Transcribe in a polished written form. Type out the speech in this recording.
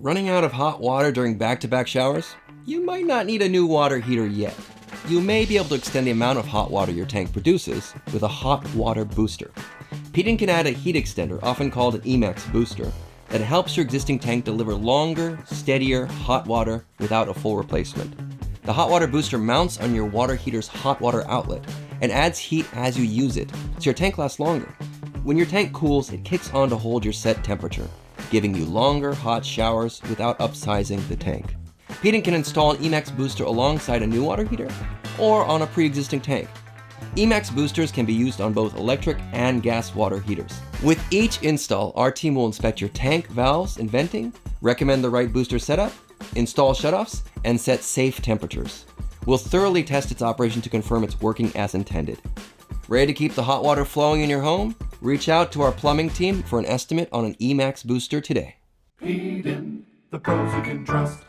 Running out of hot water during back-to-back showers? You might not need a new water heater yet. You may be able to extend the amount of hot water your tank produces with a hot water booster. Peaden can add a heat extender, often called an Eemax Booster, that helps your existing tank deliver longer, steadier hot water without a full replacement. The hot water booster mounts on your water heater's hot water outlet and adds heat as you use it, so your tank lasts longer. When your tank cools, it kicks on to hold your set temperature, giving you longer hot showers without upsizing the tank. Peaden can install an Eemax Booster alongside a new water heater or on a pre-existing tank. Eemax Boosters can be used on both electric and gas water heaters. With each install, our team will inspect your tank valves and venting, recommend the right booster setup, install shutoffs, and set safe temperatures. We'll thoroughly test its operation to confirm it's working as intended. Ready to keep the hot water flowing in your home? Reach out to our plumbing team for an estimate on an Eemax Booster today. Peaden, the pros you can trust.